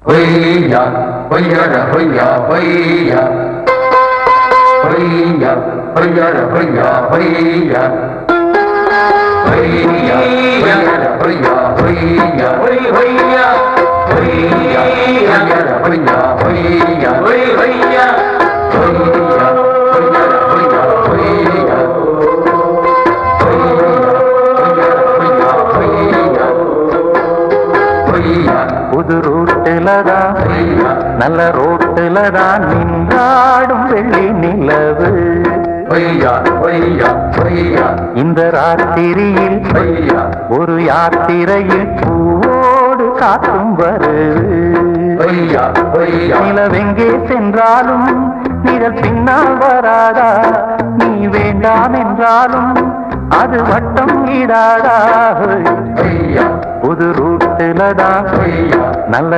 Hoya, hoya, hoya, hoya. Hoya, hoya, hoya, hoya. Hoya, hoya, hoya, hoya. Hoya, hoya, hoya, hoya, hoya. Hoya, hoya, புது ரோட்டிலதான் நல்ல ரோட்டிலதான் நின்றாடும் வெள்ளி நிலவு இந்த ராத்திரியில் ஒரு யாத்திரையில் பூவோடு காத்தும் வருது நிலவெங்கே சென்றாலும் நிழல் பின்னால் வராதா நீ வேண்டாம் என்றாலும் அது வட்டம் இடாதா புது ரூட்டிலதான் நல்ல